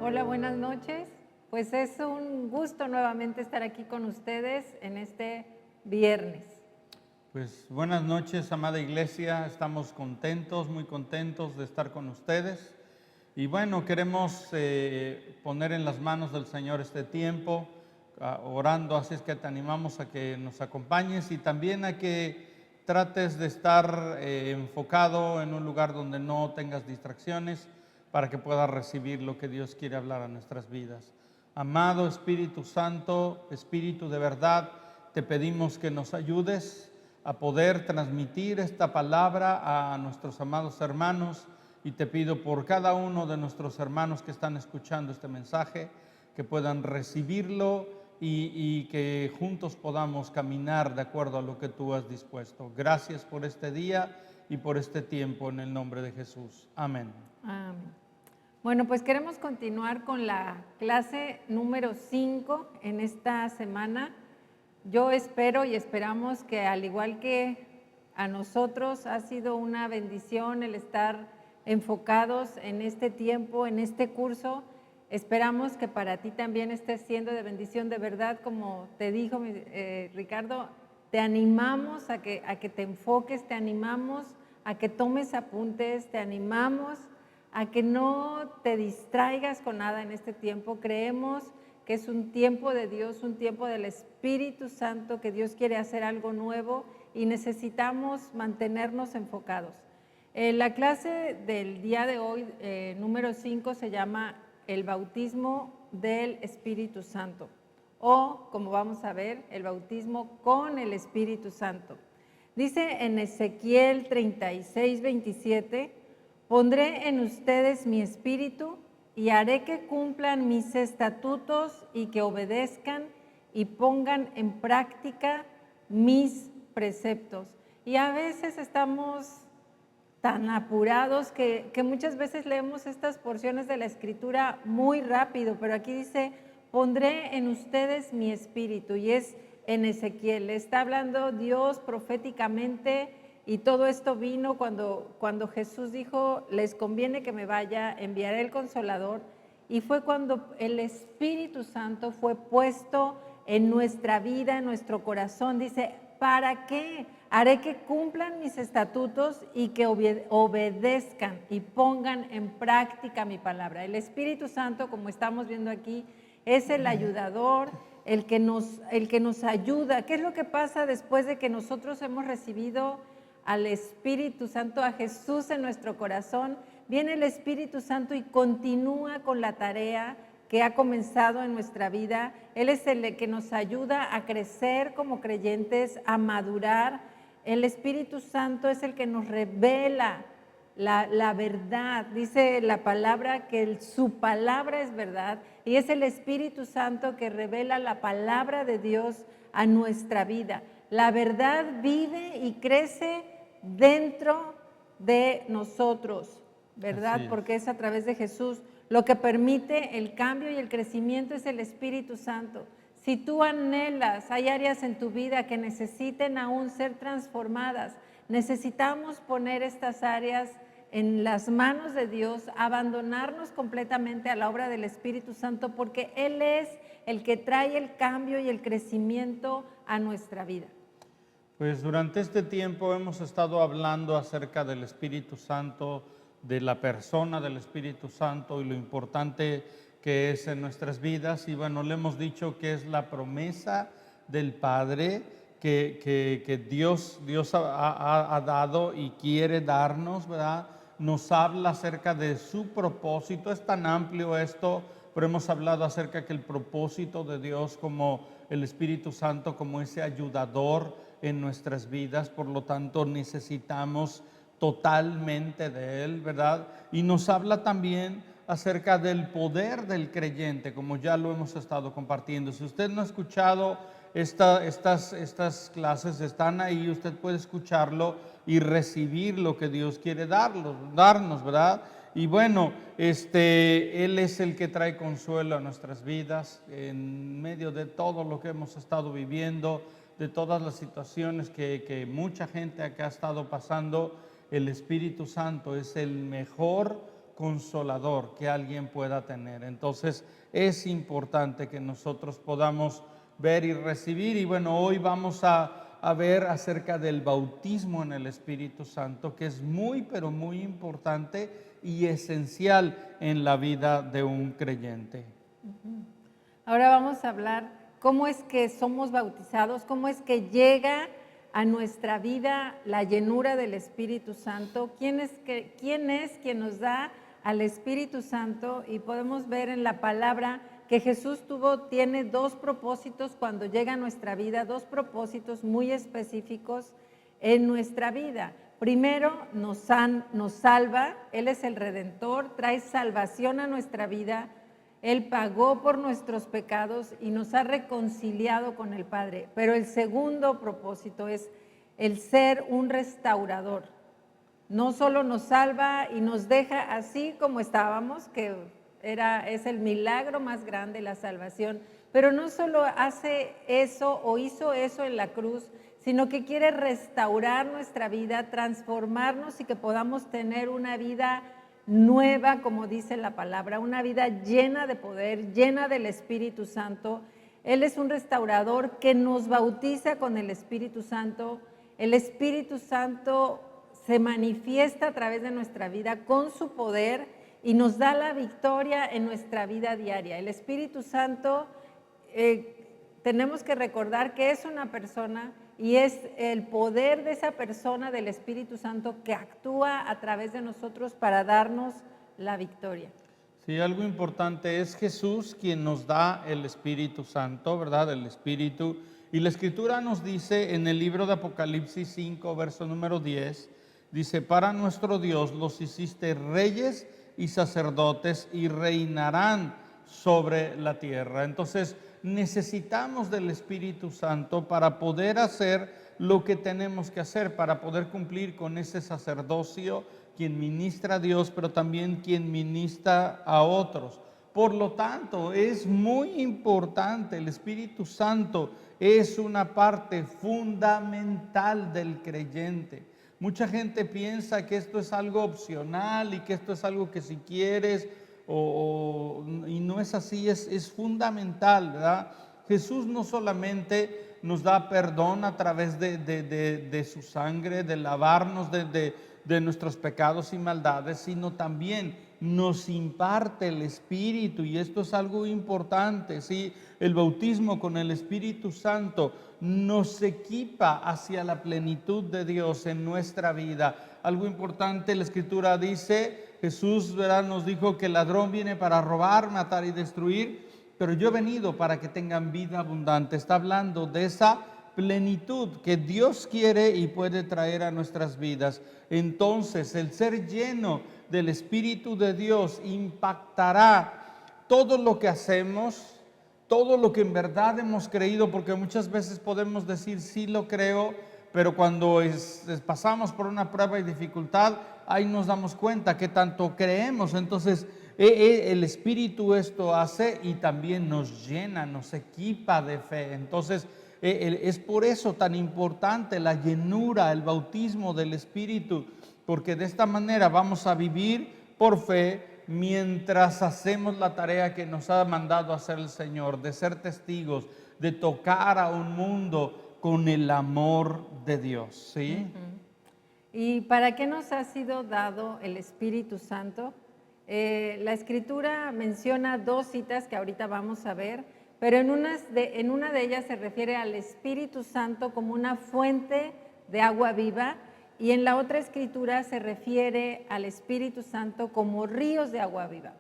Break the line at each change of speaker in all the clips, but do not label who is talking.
Hola, buenas noches. Pues es un gusto nuevamente estar aquí con ustedes en este viernes.
Pues buenas noches, amada iglesia. Estamos contentos, muy contentos de estar con ustedes. Y bueno, queremos poner en las manos del Señor este tiempo, orando, así es que te animamos a que nos acompañes y también a que trates de estar enfocado en un lugar donde no tengas distracciones para que puedas recibir lo que Dios quiere hablar a nuestras vidas. Amado Espíritu Santo, Espíritu de verdad, te pedimos que nos ayudes a poder transmitir esta palabra a nuestros amados hermanos, y te pido por cada uno de nuestros hermanos que están escuchando este mensaje, que puedan recibirlo y que juntos podamos caminar de acuerdo a lo que tú has dispuesto. Gracias por este día y por este tiempo en el nombre de Jesús. Amén.
Amén. Bueno, pues queremos continuar con la clase número 5 en esta semana. Yo espero y esperamos que al igual que a nosotros ha sido una bendición el estar enfocados en este tiempo, en este curso. Esperamos que para ti también esté siendo de bendición de verdad, como te dijo Ricardo, te animamos a que te enfoques, te animamos a que tomes apuntes, te animamos a que no te distraigas con nada en este tiempo. Creemos que es un tiempo de Dios, un tiempo del Espíritu Santo, que Dios quiere hacer algo nuevo y necesitamos mantenernos enfocados. La clase del día de hoy, número 5, se llama el bautismo del Espíritu Santo, o como vamos a ver, el bautismo con el Espíritu Santo. Dice en Ezequiel 36, 27, pondré en ustedes mi espíritu y haré que cumplan mis estatutos y que obedezcan y pongan en práctica mis preceptos. Y a veces estamos tan apurados que muchas veces leemos estas porciones de la Escritura muy rápido, pero aquí dice, pondré en ustedes mi espíritu, y es en Ezequiel. Está hablando Dios proféticamente, y todo esto vino cuando Jesús dijo, les conviene que me vaya, enviaré el Consolador, y fue cuando el Espíritu Santo fue puesto en nuestra vida, en nuestro corazón. Dice, ¿para qué? Haré que cumplan mis estatutos y que obedezcan y pongan en práctica mi palabra. El Espíritu Santo, como estamos viendo aquí, es el ayudador, el que nos ayuda. ¿Qué es lo que pasa después de que nosotros hemos recibido al Espíritu Santo, a Jesús en nuestro corazón? Viene el Espíritu Santo y continúa con la tarea que ha comenzado en nuestra vida. Él es el que nos ayuda a crecer como creyentes, a madurar. El Espíritu Santo es el que nos revela la verdad. Dice la palabra que su palabra es verdad, y es el Espíritu Santo que revela la palabra de Dios a nuestra vida. La verdad vive y crece dentro de nosotros, ¿verdad? Porque es a través de Jesús. Lo que permite el cambio y el crecimiento es el Espíritu Santo. Si tú anhelas, hay áreas en tu vida que necesiten aún ser transformadas, necesitamos poner estas áreas en las manos de Dios, abandonarnos completamente a la obra del Espíritu Santo, porque Él es el que trae el cambio y el crecimiento a nuestra vida.
Pues durante este tiempo hemos estado hablando acerca del Espíritu Santo, de la persona del Espíritu Santo y lo importante que es en nuestras vidas. Y bueno, le hemos dicho que es la promesa del Padre que Dios ha dado y quiere darnos, ¿verdad? Nos habla acerca de su propósito. Es tan amplio esto, pero hemos hablado acerca que el propósito de Dios como el Espíritu Santo, como ese ayudador en nuestras vidas, por lo tanto necesitamos totalmente de Él, ¿verdad? Y nos habla también acerca del poder del creyente, como ya lo hemos estado compartiendo. Si usted no ha escuchado estas clases, están ahí, usted puede escucharlo y recibir lo que Dios quiere darnos, ¿verdad? Y bueno, Él es el que trae consuelo a nuestras vidas en medio de todo lo que hemos estado viviendo, de todas las situaciones que mucha gente acá ha estado pasando. El Espíritu Santo es el mejor consolador que alguien pueda tener. Entonces es importante que nosotros podamos ver y recibir. Y bueno, hoy vamos a ver acerca del bautismo en el Espíritu Santo, que es muy, pero muy importante y esencial en la vida de un creyente.
Ahora vamos a hablar cómo es que somos bautizados, cómo es que llega a nuestra vida la llenura del Espíritu Santo, quién es quien nos da al Espíritu Santo. Y podemos ver en la palabra que Jesús tiene dos propósitos cuando llega a nuestra vida, dos propósitos muy específicos en nuestra vida. Primero, nos salva, Él es el Redentor, trae salvación a nuestra vida. Él pagó por nuestros pecados y nos ha reconciliado con el Padre. Pero el segundo propósito es el ser un restaurador. No solo nos salva y nos deja así como estábamos, que es el milagro más grande, la salvación, pero no solo hace eso o hizo eso en la cruz, sino que quiere restaurar nuestra vida, transformarnos y que podamos tener una vida nueva, como dice la palabra, una vida llena de poder, llena del Espíritu Santo. Él es un restaurador que nos bautiza con el Espíritu Santo. El Espíritu Santo se manifiesta a través de nuestra vida con su poder y nos da la victoria en nuestra vida diaria. El Espíritu Santo, tenemos que recordar que es una persona y es el poder de esa persona, del Espíritu Santo, que actúa a través de nosotros para darnos la victoria.
Sí, algo importante, es Jesús quien nos da el Espíritu Santo, ¿verdad? El Espíritu. Y la Escritura nos dice en el libro de Apocalipsis 5, verso número 10, dice: para nuestro Dios los hiciste reyes y sacerdotes y reinarán sobre la tierra. Entonces necesitamos del Espíritu Santo para poder hacer lo que tenemos que hacer, para poder cumplir con ese sacerdocio, quien ministra a Dios, pero también quien ministra a otros. Por lo tanto, es muy importante, el Espíritu Santo es una parte fundamental del creyente. Mucha gente piensa que esto es algo opcional y que esto es algo que si quieres, y no es así, es fundamental, ¿verdad? Jesús no solamente nos da perdón a través de su sangre, de lavarnos de nuestros pecados y maldades, sino también nos imparte el Espíritu, y esto es algo importante, ¿sí? El bautismo con el Espíritu Santo nos equipa hacia la plenitud de Dios en nuestra vida. Algo importante, la Escritura dice, Jesús, ¿verdad?, nos dijo que el ladrón viene para robar, matar y destruir, pero yo he venido para que tengan vida abundante. Está hablando de esa plenitud que Dios quiere y puede traer a nuestras vidas. Entonces, el ser lleno del Espíritu de Dios impactará todo lo que hacemos, todo lo que en verdad hemos creído, porque muchas veces podemos decir sí lo creo, pero cuando pasamos por una prueba y dificultad, ahí nos damos cuenta que tanto creemos. Entonces el Espíritu esto hace y también nos llena, nos equipa de fe. Entonces es por eso tan importante la llenura, el bautismo del Espíritu, porque de esta manera vamos a vivir por fe mientras hacemos la tarea que nos ha mandado hacer el Señor, de ser testigos, de tocar a un mundo con el amor de Dios, ¿sí?
¿Y para qué nos ha sido dado el Espíritu Santo? La Escritura menciona dos citas que ahorita vamos a ver, pero en una de ellas se refiere al Espíritu Santo como una fuente de agua viva, y en la otra Escritura se refiere al Espíritu Santo como ríos de agua viva.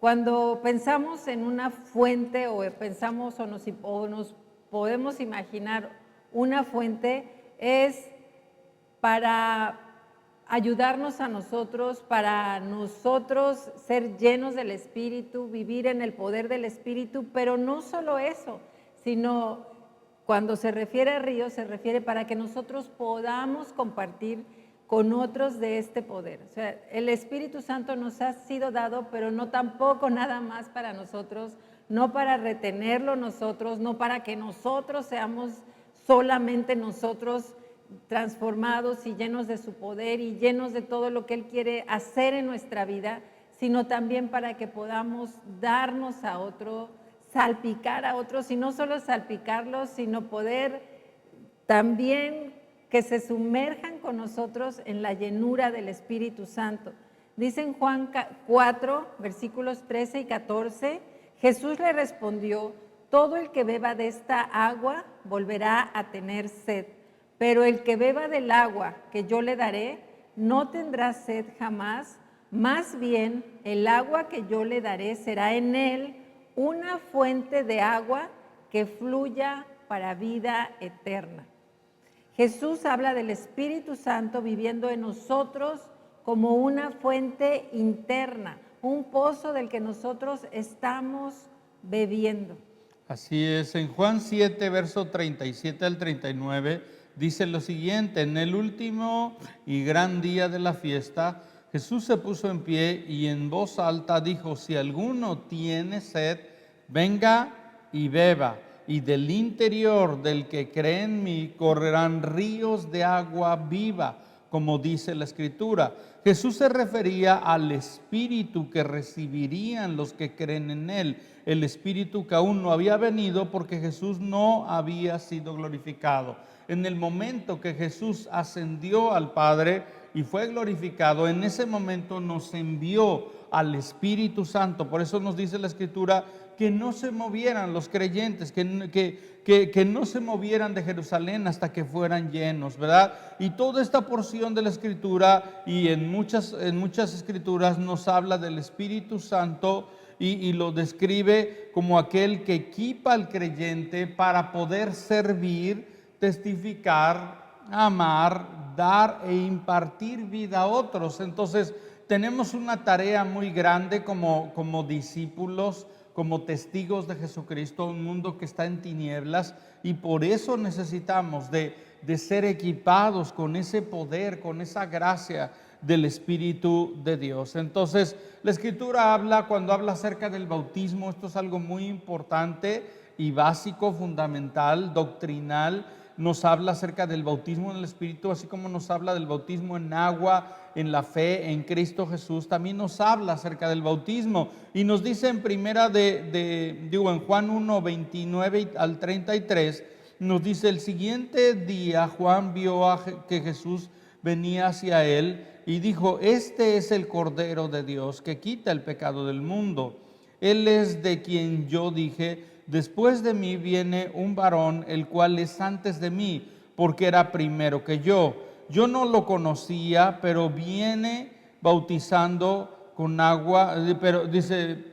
Cuando pensamos en una fuente o pensamos o nos podemos imaginar una fuente, es para ayudarnos a nosotros, para nosotros ser llenos del Espíritu, vivir en el poder del Espíritu, pero no solo eso, sino cuando se refiere a ríos, se refiere para que nosotros podamos compartir con otros de este poder. O sea, el Espíritu Santo nos ha sido dado, pero no tampoco nada más para nosotros, no para retenerlo nosotros, no para que nosotros seamos solamente nosotros transformados y llenos de su poder y llenos de todo lo que Él quiere hacer en nuestra vida, sino también para que podamos darnos a otro, salpicar a otros, y no solo salpicarlos, sino poder también que se sumerjan con nosotros en la llenura del Espíritu Santo. Dice en Juan 4, versículos 13 y 14, Jesús le respondió: todo el que beba de esta agua volverá a tener sed, pero el que beba del agua que yo le daré no tendrá sed jamás, más bien el agua que yo le daré será en él una fuente de agua que fluya para vida eterna. Jesús habla del Espíritu Santo viviendo en nosotros como una fuente interna, un pozo del que nosotros estamos bebiendo.
Así es, en Juan 7, verso 37 al 39, dice lo siguiente: en el último y gran día de la fiesta, Jesús se puso en pie y en voz alta dijo: si alguno tiene sed, venga y beba, y del interior del que cree en mí correrán ríos de agua viva, como dice la Escritura. Jesús se refería al Espíritu que recibirían los que creen en Él, el Espíritu que aún no había venido porque Jesús no había sido glorificado. En el momento que Jesús ascendió al Padre y fue glorificado, en ese momento nos envió al Espíritu Santo. Por eso nos dice la Escritura que no se movieran los creyentes, que no se movieran de Jerusalén hasta que fueran llenos, ¿verdad? Y toda esta porción de la Escritura y en muchas Escrituras nos habla del Espíritu Santo y lo describe como aquel que equipa al creyente para poder servir, testificar, amar, dar e impartir vida a otros. Entonces tenemos una tarea muy grande como discípulos, como testigos de Jesucristo, un mundo que está en tinieblas, y por eso necesitamos de ser equipados con ese poder, con esa gracia del Espíritu de Dios. Entonces, la Escritura cuando habla acerca del bautismo, esto es algo muy importante y básico, fundamental, doctrinal. Nos habla acerca del bautismo en el Espíritu, así como nos habla del bautismo en agua, en la fe en Cristo Jesús. También nos habla acerca del bautismo y nos dice en en Juan 1, 29 al 33, nos dice: el siguiente día Juan vio que Jesús venía hacia él y dijo: este es el Cordero de Dios que quita el pecado del mundo. Él es de quien yo dije: después de mí viene un varón, el cual es antes de mí, porque era primero que yo. Yo no lo conocía, pero viene bautizando con agua,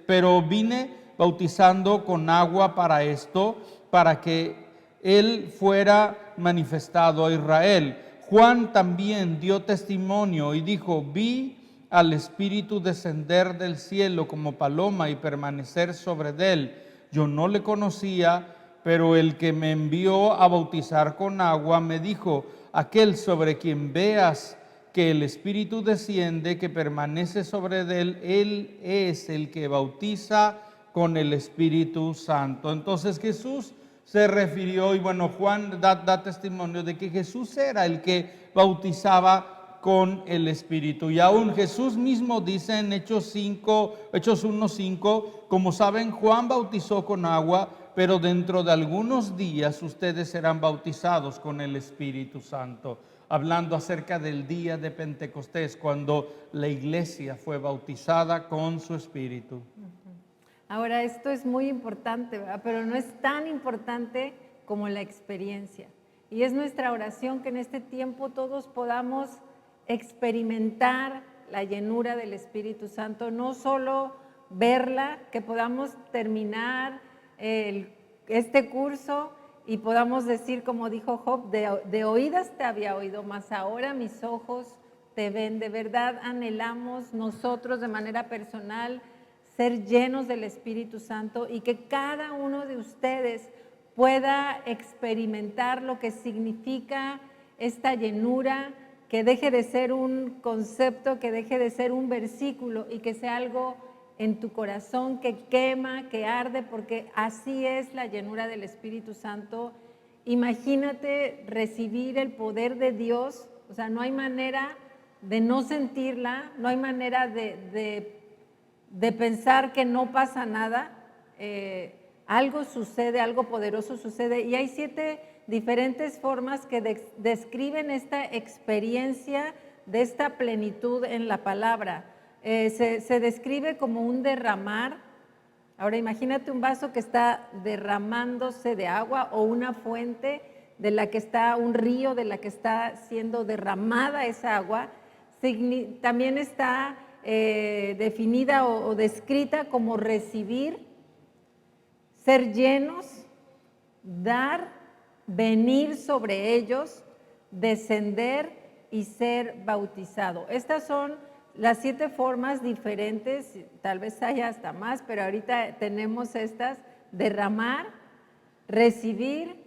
pero vine bautizando con agua para esto, para que él fuera manifestado a Israel. Juan también dio testimonio y dijo: vi al Espíritu descender del cielo como paloma y permanecer sobre él. Yo no le conocía, pero el que me envió a bautizar con agua me dijo: aquel sobre quien veas que el Espíritu desciende, que permanece sobre él es el que bautiza con el Espíritu Santo. Entonces Jesús se refirió, y bueno, Juan da testimonio de que Jesús era el que bautizaba con el Espíritu. Y aún Jesús mismo dice en Hechos 1:5, como saben, Juan bautizó con agua, pero dentro de algunos días ustedes serán bautizados con el Espíritu Santo. Hablando acerca del día de Pentecostés, cuando la iglesia fue bautizada con su Espíritu.
Ahora, esto es muy importante, ¿verdad? Pero no es tan importante como la experiencia. Y es nuestra oración que en este tiempo todos podamos experimentar la llenura del Espíritu Santo, no solo verla, que podamos terminar este curso y podamos decir, como dijo Job: de oídas te había oído, mas ahora mis ojos te ven. De verdad anhelamos nosotros de manera personal ser llenos del Espíritu Santo y que cada uno de ustedes pueda experimentar lo que significa esta llenura, que deje de ser un concepto, que deje de ser un versículo y que sea algo en tu corazón que quema, que arde, porque así es la llenura del Espíritu Santo. Imagínate recibir el poder de Dios, o sea, no hay manera de no sentirla, no hay manera de de pensar que no pasa nada, algo sucede, algo poderoso sucede, y hay 7 diferentes formas que describen esta experiencia de esta plenitud en la palabra. Se describe como un derramar. Ahora imagínate un vaso que está derramándose de agua, o una fuente de la que está, un río de la que está siendo derramada esa agua. También está definida o descrita como recibir, ser llenos, dar, venir sobre ellos, descender y ser bautizado. Estas son las 7 formas diferentes, tal vez haya hasta más, pero ahorita tenemos estas: derramar, recibir,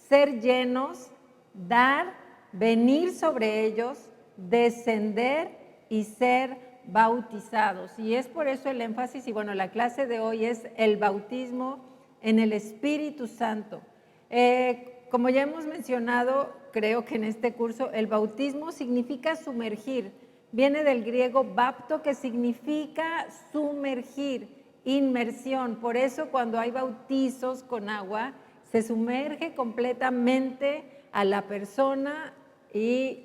ser llenos, dar, venir sobre ellos, descender y ser bautizados. Y es por eso el énfasis, y bueno, la clase de hoy es el bautismo en el Espíritu Santo. Como ya hemos mencionado, creo que en este curso, el bautismo significa sumergir. Viene del griego bapto, que significa sumergir, inmersión. Por eso cuando hay bautizos con agua, se sumerge completamente a la persona y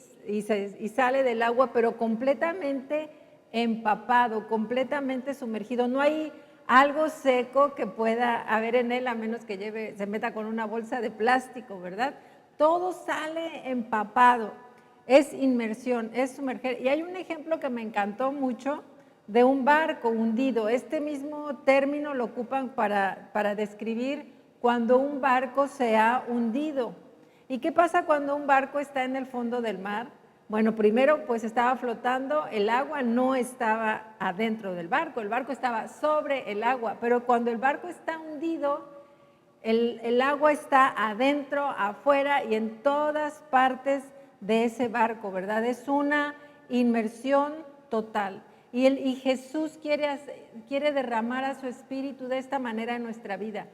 sale del agua, pero completamente empapado, completamente sumergido. No hay algo seco que pueda haber en él, a menos que se meta con una bolsa de plástico, ¿verdad? Todo sale empapado. Es inmersión, es sumerger. Y hay un ejemplo que me encantó mucho de un barco hundido. Este mismo término lo ocupan para describir cuando un barco se ha hundido. ¿Y qué pasa cuando un barco está en el fondo del mar? Bueno, primero pues estaba flotando, el agua no estaba adentro del barco, el barco estaba sobre el agua, pero cuando el barco está hundido, el agua está adentro, afuera y en todas partes de ese barco, ¿verdad? Es una inmersión total. Y Jesús quiere derramar a su Espíritu de esta manera en nuestra vida.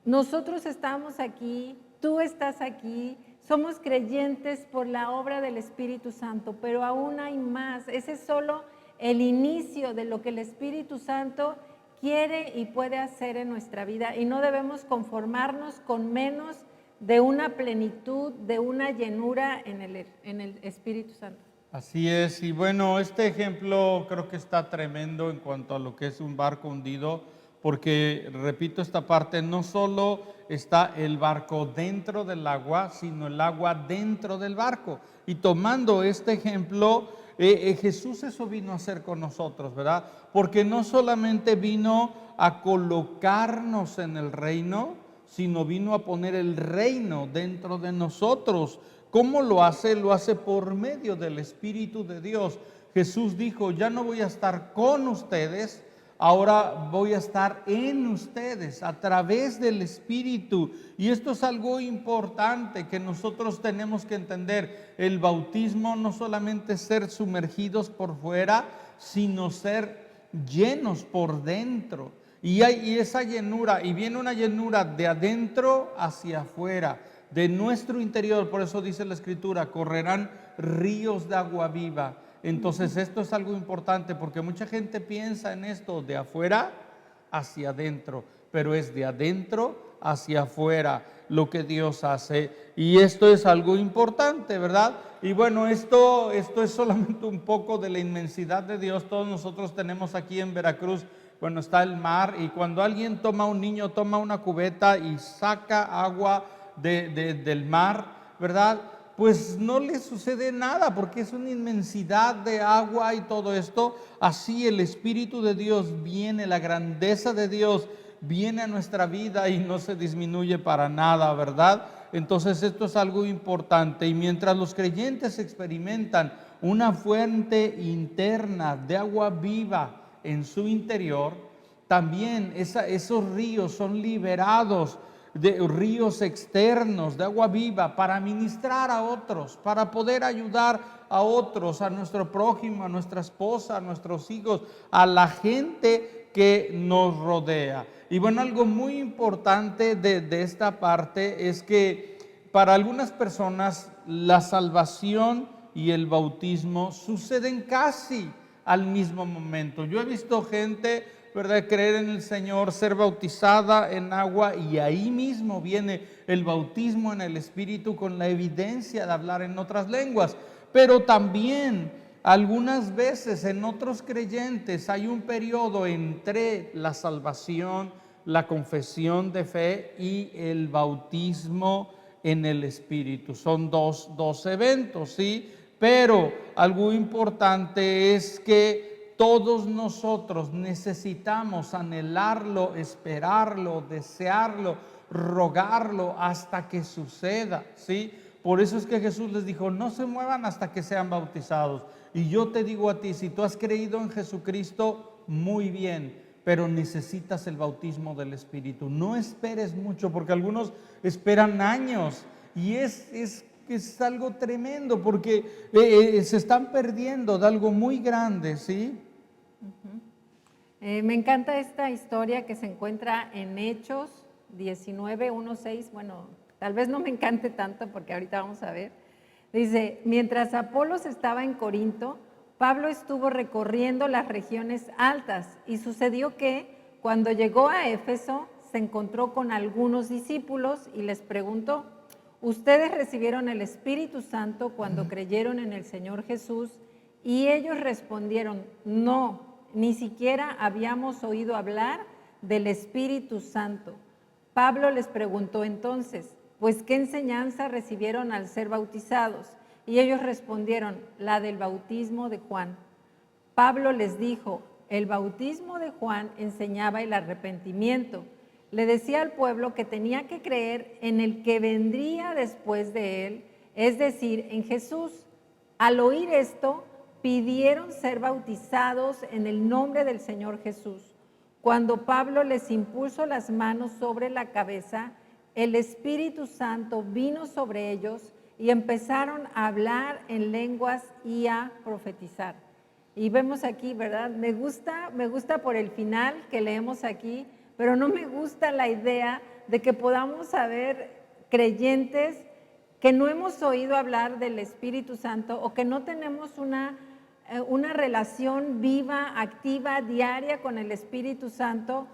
Nosotros estamos aquí, tú estás aquí, somos creyentes por la obra del Espíritu Santo, pero aún hay más. Ese es solo el inicio de lo que el Espíritu Santo quiere y puede hacer en nuestra vida, y no debemos conformarnos con menos de una plenitud, de una llenura en el Espíritu Santo.
Así es, y bueno, este ejemplo creo que está tremendo en cuanto a lo que es un barco hundido, porque, repito esta parte, no solo está el barco dentro del agua, sino el agua dentro del barco. Y tomando este ejemplo, Jesús eso vino a hacer con nosotros, ¿verdad? Porque no solamente vino a colocarnos en el reino, sino vino a poner el reino dentro de nosotros. ¿Cómo lo hace? Lo hace por medio del Espíritu de Dios. Jesús dijo: ya no voy a estar con ustedes, ahora voy a estar en ustedes a través del Espíritu. Y esto es algo importante que nosotros tenemos que entender. El bautismo no solamente es ser sumergidos por fuera, sino ser llenos por dentro. Y esa llenura, y viene una llenura de adentro hacia afuera, de nuestro interior. Por eso dice la Escritura: correrán ríos de agua viva. Entonces esto es algo importante, porque mucha gente piensa en esto de afuera hacia adentro, pero es de adentro hacia afuera lo que Dios hace, y esto es algo importante, ¿verdad? Y bueno, esto es solamente un poco de la inmensidad de Dios. Todos nosotros tenemos aquí en Veracruz, bueno, está el mar, y cuando alguien un niño toma una cubeta y saca agua del mar, ¿verdad? Pues no le sucede nada, porque es una inmensidad de agua y todo esto. Así el Espíritu de Dios viene, la grandeza de Dios viene a nuestra vida y no se disminuye para nada, ¿verdad? Entonces esto es algo importante, y mientras los creyentes experimentan una fuente interna de agua viva en su interior, también esos ríos son liberados, de ríos externos de agua viva, para ministrar a otros, para poder ayudar a otros, a nuestro prójimo, a nuestra esposa, a nuestros hijos, a la gente que nos rodea. Y bueno, algo muy importante de esta parte es que para algunas personas la salvación y el bautismo suceden casi al mismo momento. Yo he visto gente, ¿verdad?, creer en el Señor, ser bautizada en agua, y ahí mismo viene el bautismo en el Espíritu con la evidencia de hablar en otras lenguas. Pero también algunas veces en otros creyentes hay un periodo entre la salvación, la confesión de fe y el bautismo en el Espíritu. Son dos eventos, ¿sí? Pero algo importante es que todos nosotros necesitamos anhelarlo, esperarlo, desearlo, rogarlo hasta que suceda, ¿sí? Por eso es que Jesús les dijo, no se muevan hasta que sean bautizados. Y yo te digo a ti, si tú has creído en Jesucristo, muy bien, pero necesitas el bautismo del Espíritu. No esperes mucho, porque algunos esperan años, y es algo tremendo, porque se están perdiendo de algo muy grande, ¿sí?
Me encanta esta historia que se encuentra en Hechos 19, 1, 6. Bueno, tal vez no me encante tanto porque ahorita vamos a ver. Dice, mientras Apolos estaba en Corinto, Pablo estuvo recorriendo las regiones altas, y sucedió que cuando llegó a Éfeso se encontró con algunos discípulos y les preguntó, ¿ustedes recibieron el Espíritu Santo cuando creyeron en el Señor Jesús? Y ellos respondieron, no, ni siquiera habíamos oído hablar del Espíritu Santo. Pablo les preguntó entonces, pues, ¿qué enseñanza recibieron al ser bautizados? Y ellos respondieron, la del bautismo de Juan. Pablo les dijo, el bautismo de Juan enseñaba el arrepentimiento. Le decía al pueblo que tenía que creer en el que vendría después de él, es decir, en Jesús. Al oír esto, pidieron ser bautizados en el nombre del Señor Jesús. Cuando Pablo les impuso las manos sobre la cabeza, el Espíritu Santo vino sobre ellos y empezaron a hablar en lenguas y a profetizar. Y vemos aquí, ¿verdad? Me gusta por el final que leemos aquí, pero no me gusta la idea de que podamos haber creyentes que no hemos oído hablar del Espíritu Santo o que no tenemos una relación viva, activa, diaria con el Espíritu Santo,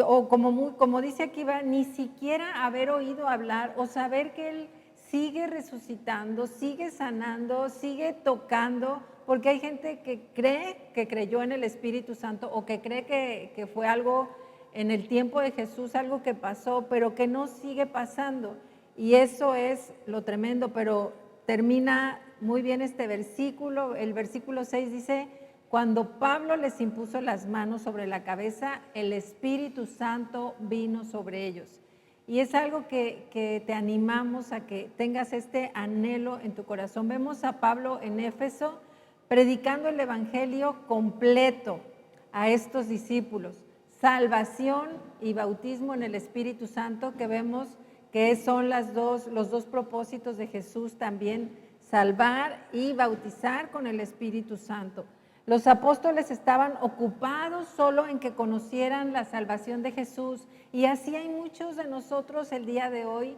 o como dice aquí, ni siquiera haber oído hablar o saber que Él sigue resucitando, sigue sanando, sigue tocando, porque hay gente que cree que creyó en el Espíritu Santo o que cree que fue algo en el tiempo de Jesús, algo que pasó, pero que no sigue pasando. Y eso es lo tremendo, pero termina muy bien este versículo. El versículo 6 dice, cuando Pablo les impuso las manos sobre la cabeza, el Espíritu Santo vino sobre ellos. Y es algo que te animamos a que tengas este anhelo en tu corazón. Vemos a Pablo en Éfeso predicando el evangelio completo a estos discípulos. Salvación y bautismo en el Espíritu Santo, que vemos que son los dos propósitos de Jesús también, salvar y bautizar con el Espíritu Santo. Los apóstoles estaban ocupados solo en que conocieran la salvación de Jesús, y así hay muchos de nosotros el día de hoy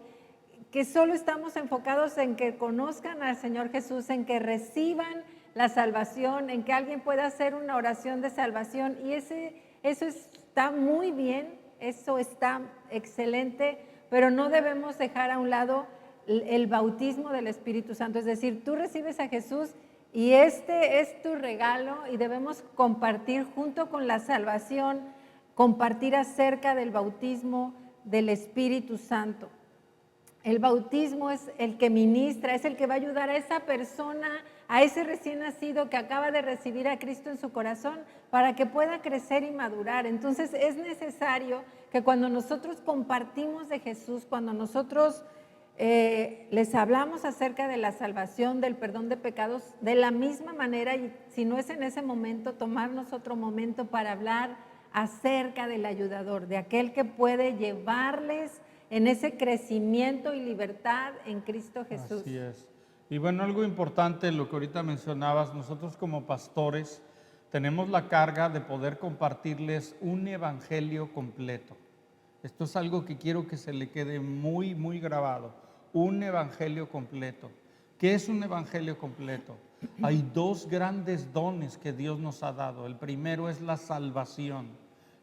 que solo estamos enfocados en que conozcan al Señor Jesús, en que reciban la salvación, en que alguien pueda hacer una oración de salvación, y eso está muy bien, eso está excelente, pero no debemos dejar a un lado el bautismo del Espíritu Santo. Es decir, tú recibes a Jesús y este es tu regalo, y debemos compartir junto con la salvación, compartir acerca del bautismo del Espíritu Santo. El bautismo es el que ministra, es el que va a ayudar a esa persona, a ese recién nacido que acaba de recibir a Cristo en su corazón, para que pueda crecer y madurar. Entonces es necesario que cuando nosotros compartimos de Jesús, cuando nosotros les hablamos acerca de la salvación, del perdón de pecados, de la misma manera, y si no es en ese momento, tomarnos otro momento para hablar acerca del ayudador, de aquel que puede llevarles en ese crecimiento y libertad en Cristo Jesús.
Así es. Y bueno, algo importante, lo que ahorita mencionabas, nosotros como pastores tenemos la carga de poder compartirles un evangelio completo. Esto es algo que quiero que se le quede muy, muy grabado, un evangelio completo. ¿Qué es un evangelio completo? Hay dos grandes dones que Dios nos ha dado. El primero es la salvación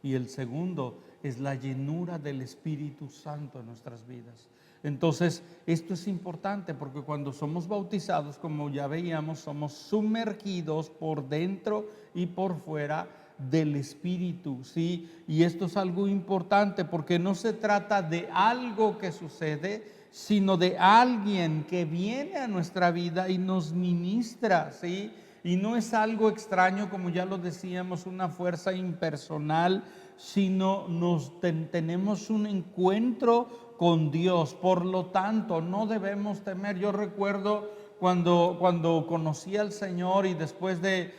y el segundo es la llenura del Espíritu Santo en nuestras vidas. Entonces, esto es importante porque cuando somos bautizados, como ya veíamos, somos sumergidos por dentro y por fuera del Espíritu, ¿sí? Y esto es algo importante porque no se trata de algo que sucede, sino de alguien que viene a nuestra vida y nos ministra, ¿sí? Y no es algo extraño, como ya lo decíamos, una fuerza impersonal, sino tenemos un encuentro con Dios. Por lo tanto, no debemos temer. Yo recuerdo cuando conocí al Señor y después de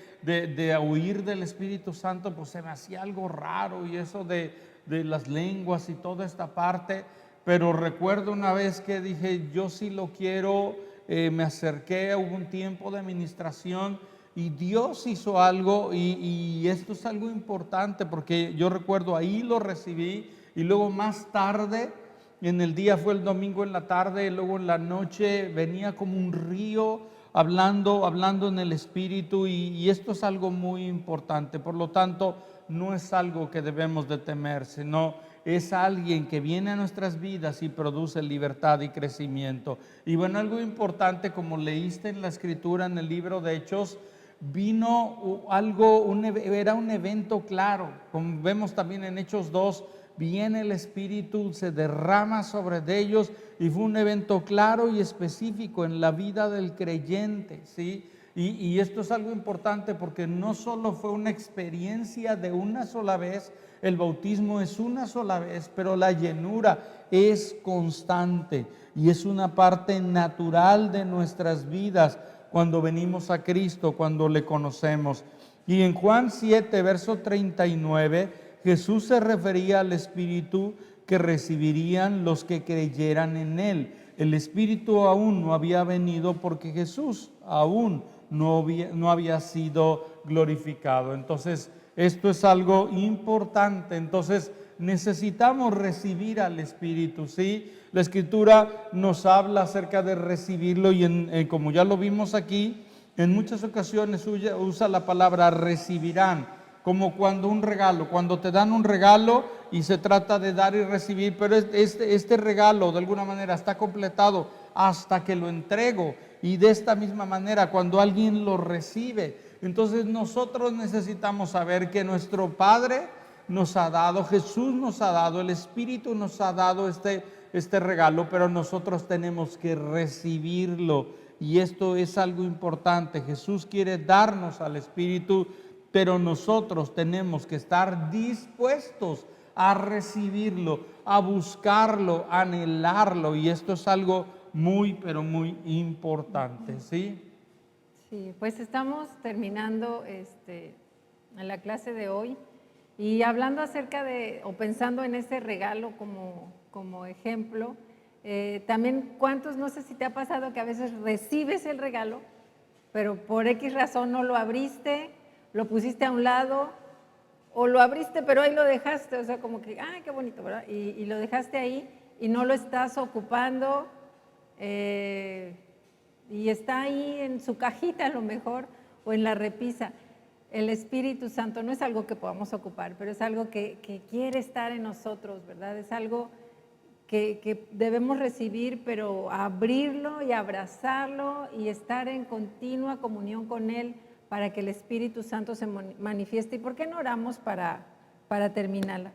huir del Espíritu Santo, pues se me hacía algo raro y eso de las lenguas y toda esta parte. Pero recuerdo una vez que dije, yo sí lo quiero, me acerqué, hubo un tiempo de administración y Dios hizo algo y esto es algo importante porque yo recuerdo ahí lo recibí y luego más tarde, en el día fue el domingo en la tarde, y luego en la noche venía como un río hablando en el Espíritu y esto es algo muy importante. Por lo tanto, no es algo que debemos de temer, sino es alguien que viene a nuestras vidas y produce libertad y crecimiento. Y bueno, algo importante, como leíste en la Escritura, en el libro de Hechos, vino era un evento claro, como vemos también en Hechos 2, viene el Espíritu, se derrama sobre ellos y fue un evento claro y específico en la vida del creyente, ¿sí? Y esto es algo importante porque no solo fue una experiencia de una sola vez, el bautismo es una sola vez, pero la llenura es constante y es una parte natural de nuestras vidas cuando venimos a Cristo, cuando le conocemos. Y en Juan 7, verso 39, Jesús se refería al Espíritu que recibirían los que creyeran en Él. El Espíritu aún no había venido porque Jesús aún no había sido glorificado. Entonces, esto es algo importante. Entonces, necesitamos recibir al Espíritu, ¿sí? La Escritura nos habla acerca de recibirlo y como ya lo vimos aquí, en muchas ocasiones usa la palabra recibirán, como cuando te dan un regalo y se trata de dar y recibir, pero este regalo de alguna manera está completado hasta que lo entrego. Y de esta misma manera, cuando alguien lo recibe, entonces nosotros necesitamos saber que nuestro Padre nos ha dado, Jesús nos ha dado, el Espíritu nos ha dado este regalo, pero nosotros tenemos que recibirlo. Y esto es algo importante. Jesús quiere darnos al Espíritu, pero nosotros tenemos que estar dispuestos a recibirlo, a buscarlo, a anhelarlo. Y esto es algo muy, pero muy importante, ¿sí?
Sí, pues estamos terminando en la clase de hoy y hablando acerca o pensando en ese regalo como ejemplo. También, no sé si te ha pasado que a veces recibes el regalo, pero por X razón no lo abriste, lo pusiste a un lado, o lo abriste pero ahí lo dejaste, o sea, como que, ¡ay, qué bonito!, ¿verdad? Y lo dejaste ahí y no lo estás ocupando, y está ahí en su cajita a lo mejor, o en la repisa. El Espíritu Santo no es algo que podamos ocupar, pero es algo que quiere estar en nosotros, ¿verdad? Es algo que debemos recibir, pero abrirlo y abrazarlo y estar en continua comunión con Él para que el Espíritu Santo se manifieste. ¿Y por qué no oramos para terminar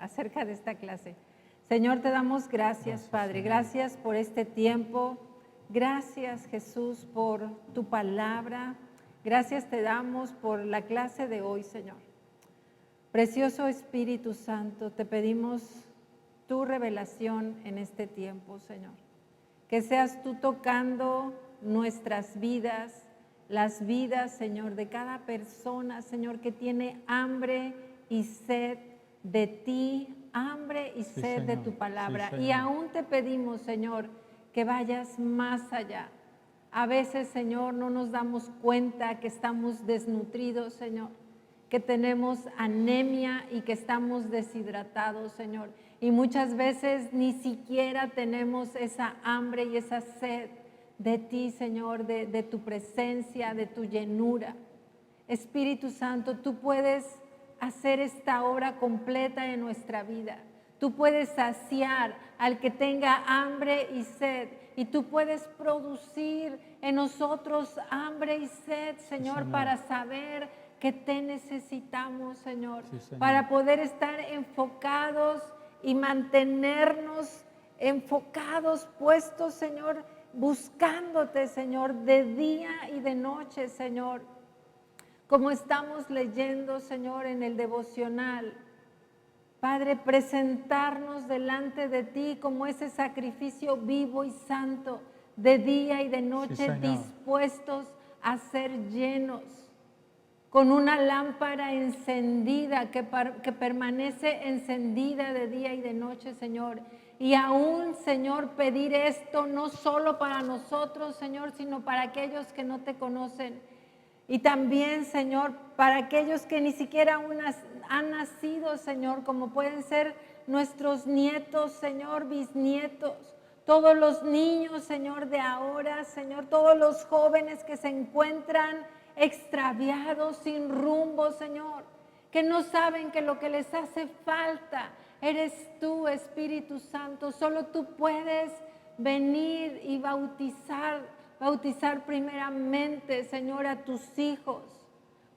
acerca de esta clase? Señor, te damos gracias, Padre. Gracias por este tiempo. Gracias, Jesús, por tu palabra. Gracias te damos por la clase de hoy, Señor. Precioso Espíritu Santo, te pedimos tu revelación en este tiempo, Señor. Que seas tú tocando nuestras vidas, las vidas, Señor, de cada persona, Señor, que tiene hambre y sed de ti, hambre y sed de tu palabra. Y aún te pedimos, Señor, que vayas más allá. A veces, Señor, no nos damos cuenta que estamos desnutridos, Señor, que tenemos anemia y que estamos deshidratados, Señor. Y muchas veces ni siquiera tenemos esa hambre y esa sed de ti, Señor, de tu presencia, de tu llenura. Espíritu Santo, tú puedes hacer esta obra completa en nuestra vida. Tú puedes saciar al que tenga hambre y sed, y tú puedes producir en nosotros hambre y sed, Señor,
Señor.
para saber que te necesitamos, Señor,
Sí, Señor.
para poder estar enfocados y mantenernos enfocados, puestos, Señor, buscándote, Señor, de día y de noche, Señor. Como estamos leyendo, Señor, en el devocional, Padre, presentarnos delante de ti como ese sacrificio vivo y santo, de día y de noche,
Señor.
dispuestos a ser llenos, con una lámpara encendida que permanece encendida de día y de noche, Señor. Y aún, Señor, pedir esto no solo para nosotros, Señor, sino para aquellos que no te conocen. Y también, Señor, para aquellos que ni siquiera aún han nacido, Señor, como pueden ser nuestros nietos, Señor, bisnietos, todos los niños, Señor, de ahora, Señor, todos los jóvenes que se encuentran extraviados, sin rumbo, Señor, que no saben que lo que les hace falta eres tú, Espíritu Santo. Solo tú puedes venir y bautizar primeramente, Señor, a tus hijos,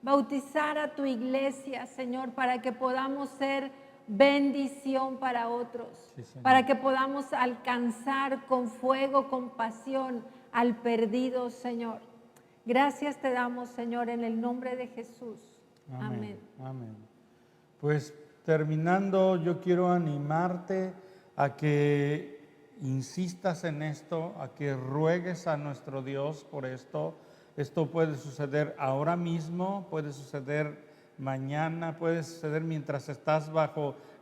bautizar a tu iglesia, Señor, para que podamos ser bendición para otros,
Sí, Señor.
para que podamos alcanzar con fuego, con pasión al perdido, Señor. Gracias te damos, Señor, en el nombre de Jesús. Amén.
Amén. Pues terminando, yo quiero animarte a que insistas en esto, a que ruegues a nuestro Dios por esto. Esto puede suceder ahora mismo, puede suceder mañana, puede suceder mientras estás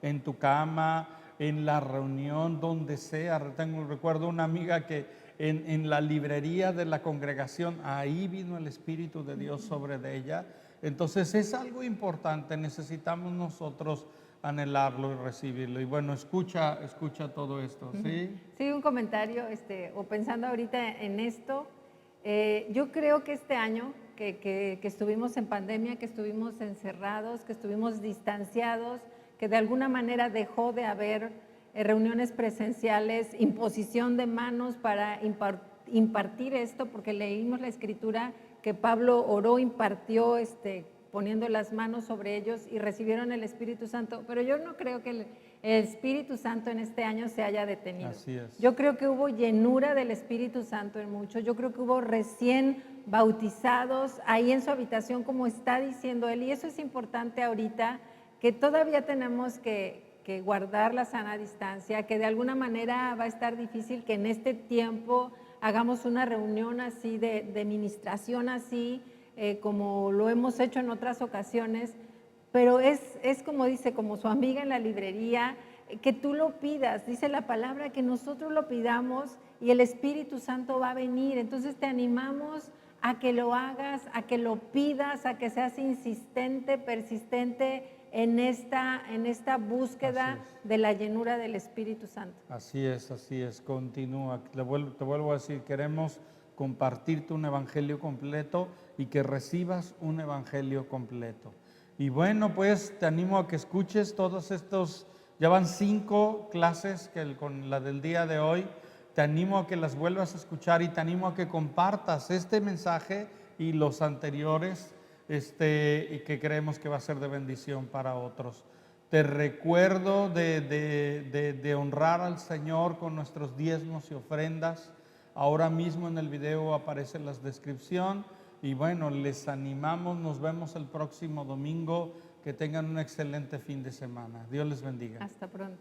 en tu cama, en la reunión, donde sea. Recuerdo una amiga que en la librería de la congregación, ahí vino el Espíritu de Dios sobre de ella. Entonces es algo importante, necesitamos nosotros anhelarlo y recibirlo. Y bueno, escucha todo esto, ¿sí?
Sí, un comentario, o pensando ahorita en esto, yo creo que este año que estuvimos en pandemia, que estuvimos encerrados, que estuvimos distanciados, que de alguna manera dejó de haber reuniones presenciales, imposición de manos para impartir esto, porque leímos la escritura que Pablo oró, impartió, poniendo las manos sobre ellos y recibieron el Espíritu Santo. Pero yo no creo que el Espíritu Santo en este año se haya detenido.
Así es.
Yo creo que hubo llenura del Espíritu Santo en muchos. Yo creo que hubo recién bautizados ahí en su habitación, como está diciendo él. Y eso es importante ahorita, que todavía tenemos que guardar la sana distancia, que de alguna manera va a estar difícil que en este tiempo hagamos una reunión así de ministración así, como lo hemos hecho en otras ocasiones, pero es como dice, como su amiga en la librería, que tú lo pidas, dice la palabra, que nosotros lo pidamos y el Espíritu Santo va a venir. Entonces te animamos a que lo hagas, a que lo pidas, a que seas insistente, persistente en esta búsqueda de la llenura del Espíritu Santo.
Así es, continúa. Te vuelvo a decir, queremos compartirte un evangelio completo y que recibas un evangelio completo. Y bueno, pues te animo a que escuches todos estos, ya van 5 clases con la del día de hoy. Te animo a que las vuelvas a escuchar y te animo a que compartas este mensaje y los anteriores, y que creemos que va a ser de bendición para otros. Te recuerdo de honrar al Señor con nuestros diezmos y ofrendas. Ahora mismo en el video aparece la descripción. Y bueno, les animamos, nos vemos el próximo domingo. Que tengan un excelente fin de semana. Dios les bendiga.
Hasta pronto.